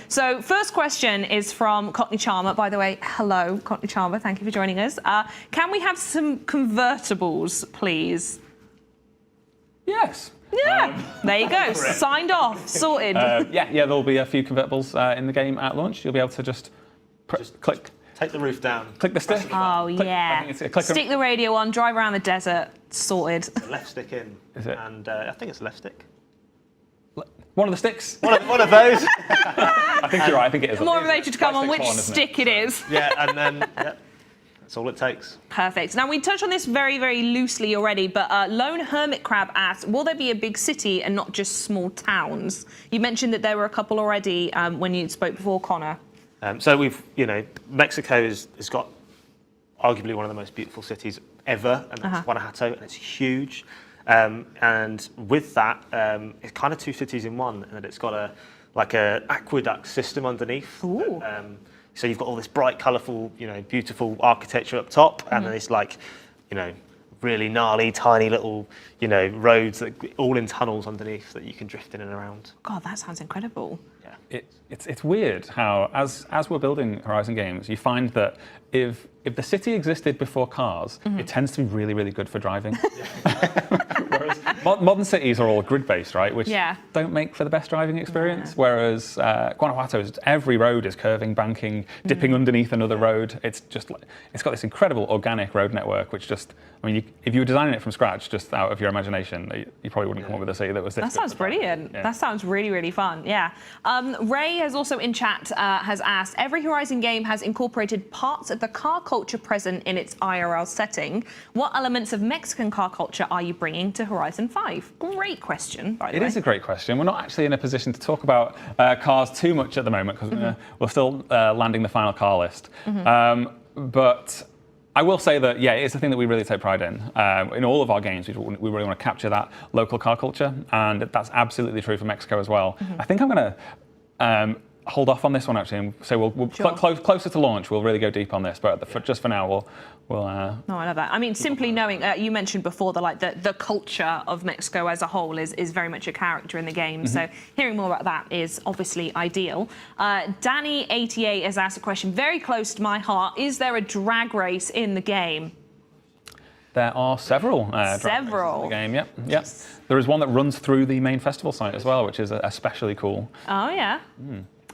So first question is from Cockney Charmer. By the way, hello, Cockney Charmer. Thank you for joining us. Can we have some convertibles, please? Yes. Yeah, there you go. Signed off, sorted. Yeah, there'll be a few convertibles in the game at launch. You'll be able to just click. Take the roof down. Click the stick. Oh, yeah. Stick the radio on, drive around the desert, sorted. The left stick in. Is it? And I think it's the left stick. One of the sticks. One of those. I think you're right. I think it is. More information to come on which stick it is. Yeah, and then that's all it takes. Perfect. Now, we touched on this very, very loosely already, but Lone Hermit Crab asked, will there be a big city and not just small towns? You mentioned that there were a couple already when you spoke before, Connor. So we've, Mexico has got arguably one of the most beautiful cities ever, and that's Guanajuato, and it's huge. And with that, it's kind of two cities in one, and it's got a aqueduct system underneath. Ooh. So you've got all this bright, colourful, beautiful architecture up top, and then it's really gnarly, tiny little, roads that all in tunnels underneath that you can drift in and around. God, that sounds incredible. Yeah. It's weird how, as we're building Horizon games, you find that if the city existed before cars, it tends to be really, really good for driving. Whereas modern cities are all grid-based, right? Which don't make for the best driving experience. Whereas Guanajuato, every road is curving, banking, dipping underneath another road. It's got this incredible organic road network, which if you were designing it from scratch, just out of your imagination, you probably wouldn't come up with a city that was this. That sounds brilliant. Yeah. That sounds really, really fun. Yeah. Ray has also in chat has asked, every Horizon game has incorporated parts of the car culture present in its IRL setting. What elements of Mexican car culture are you bringing to Horizon 5? Great question, by the way. It is a great question. We're not actually in a position to talk about cars too much at the moment because we're still landing the final car list. But I will say that, it's a thing that we really take pride in. In all of our games, we really want to capture that local car culture, and that's absolutely true for Mexico as well. I think I'm going to hold off on this one actually, and say we'll closer to launch, we'll really go deep on this. But just for now, we'll. No, I love that. I mean, simply knowing you mentioned before the culture of Mexico as a whole is very much a character in the game. So hearing more about that is obviously ideal. Danny88 has asked a question very close to my heart. Is there a drag race in the game? There are several drag races in the game. Yep. Yes. There is one that runs through the main festival site as well, which is especially cool. Oh yeah.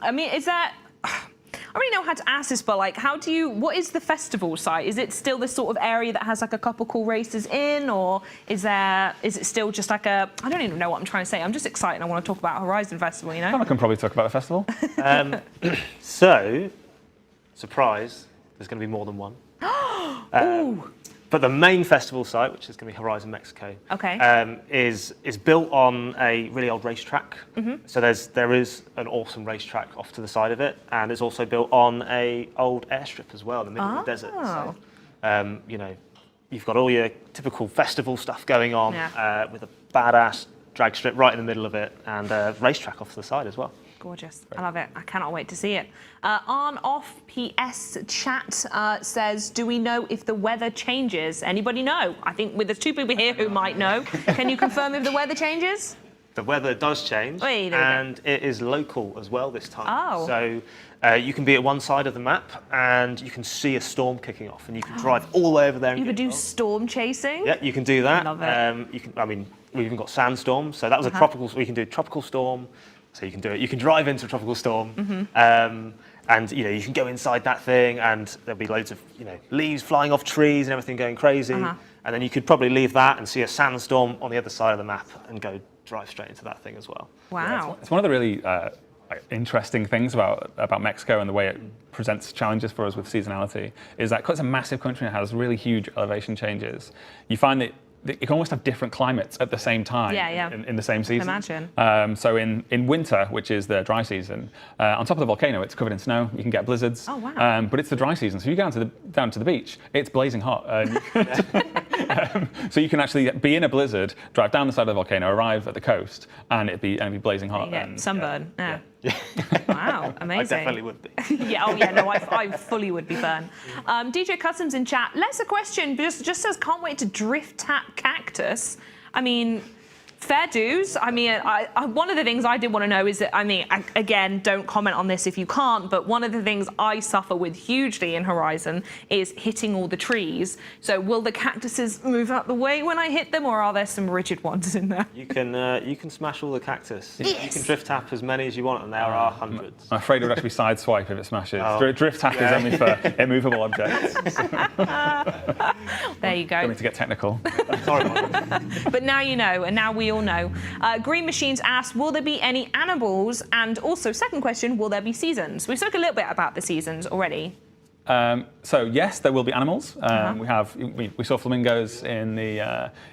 I mean, is that? I don't really know how to ask this, but what is the festival site? Is it still this sort of area that has a couple cool races in, or is it still just I don't even know what I'm trying to say. I'm just excited. I want to talk about Horizon Festival, I can probably talk about the festival. So, surprise, there's going to be more than one. Ooh. But the main festival site, which is going to be Horizon Mexico, is built on a really old racetrack. So there is an awesome racetrack off to the side of it, and it's also built on a old airstrip as well in the middle of the desert. So, you've got all your typical festival stuff going on with a badass drag strip right in the middle of it, and a racetrack off to the side as well. Gorgeous. I love it. I cannot wait to see it. On-off PS chat says, do we know if the weather changes? Anybody know? I think there's two people here who might know. Can you confirm if the weather changes? The weather does change, and it is local as well this time. Oh. So you can be at one side of the map, and you can see a storm kicking off, and you can drive all the way over there. And you could do storm chasing? Yeah, you can do that. I love it. We've even got sandstorms, so that was a tropical. We can do a tropical storm. So you can do it. You can drive into a tropical storm, and you can go inside that thing, and there'll be loads of leaves flying off trees and everything going crazy. And then you could probably leave that and see a sandstorm on the other side of the map and go drive straight into that thing as well. Wow, yeah, it's one of the really interesting things about Mexico and the way it presents challenges for us with seasonality is that because it's a massive country and it has really huge elevation changes, you find that you can almost have different climates at the same time in the same season. Imagine. So in winter, which is the dry season, on top of the volcano, it's covered in snow. You can get blizzards. Oh, wow. But it's the dry season. So you go down to the beach, it's blazing hot. So you can actually be in a blizzard, drive down the side of the volcano, arrive at the coast, and it'd be blazing hot. And sunburn. Yeah. Wow, amazing. I definitely would be. I fully would be burned. DJ Customs in chat, lesser question, just says, can't wait to drift tap Cactus. I mean, Fair dues. I mean, one of the things I did want to know is that, I mean, again, don't comment on this if you can't, but one of the things I suffer with hugely in Horizon is hitting all the trees. So will the cactuses move out the way when I hit them, or are there some rigid ones in there? You can smash all the cactus. Yes. You can drift tap as many as you want, and there are hundreds. I'm afraid it would actually be sideswipe if it smashes. Drift tap is only for immovable objects. There you go. Don't mean to get technical. Sorry, Mike. But now you know, and now we all know. Green Machines asks, will there be any animals? And also, second question, will there be seasons? We spoke a little bit about the seasons already. So yes, there will be animals. We saw flamingos in the.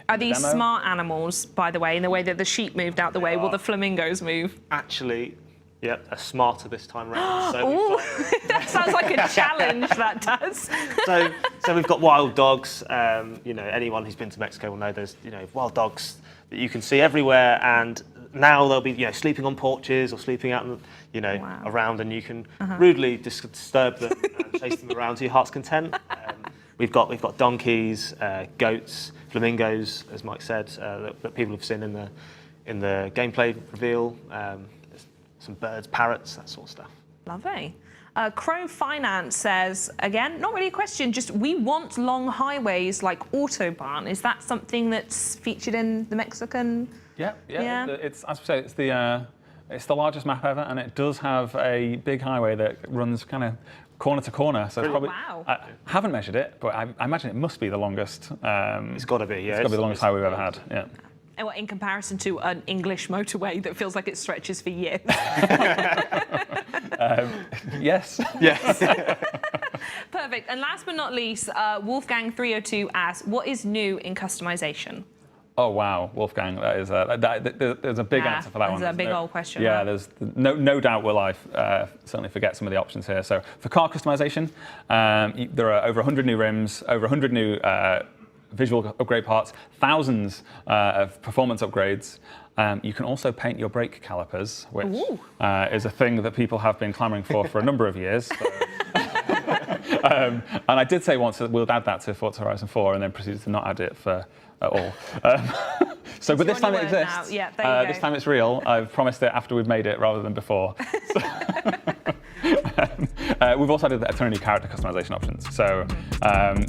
Are these demo. smart animals, by the way, in the way that the sheep moved out the way? Will the flamingos move? Actually, yep, they're smarter this time round. So that sounds like a challenge. That does. so we've got wild dogs. You know, anyone who's been to Mexico will know there's wild dogs that you can see everywhere, and now they'll be sleeping on porches or sleeping out around, and you can rudely disturb them and chase them around to your heart's content. We've got donkeys, goats, flamingos, as Mike said, that people have seen in the gameplay reveal. Some birds, parrots, that sort of stuff. Lovely. Crow Finance says, again, not really a question, just we want long highways like Autobahn. Is that something that's featured in the Mexican? Yeah. It's, as I say, it's the largest map ever, and it does have a big highway that runs kind of corner to corner. So it's probably, wow. I haven't measured it, but I imagine it must be the longest. It's got to be, yeah. It's got to be the longest highway we've ever had. Yeah. In comparison to an English motorway that feels like it stretches for years. Yes. Yes. Perfect. And last but not least, Wolfgang 302 asks, what is new in customization? Oh wow, Wolfgang, that is there's a big answer for that one. That's a big old question. Yeah, right? there's no doubt will I certainly forget some of the options here. So for car customization, there are over 100 new rims, over 100 new visual upgrade parts, thousands of performance upgrades. You can also paint your brake calipers, which is a thing that people have been clamoring for a number of years. So. And I did say once that we'll add that to Forza Horizon 4 and then proceeded to not add it at all. So, but this time it exists. Yeah, there you go. This time it's real. I've promised it after we've made it rather than before. We've also added a ton of new character customization options. So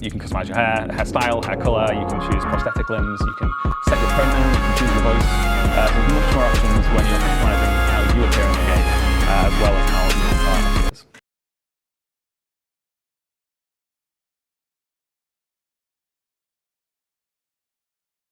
you can customize your hairstyle, hair color. You can choose prosthetic limbs. You can set your pronoun. You can choose your voice. There's much more options when you're customizing how you appear in the game, as well as how the car appears.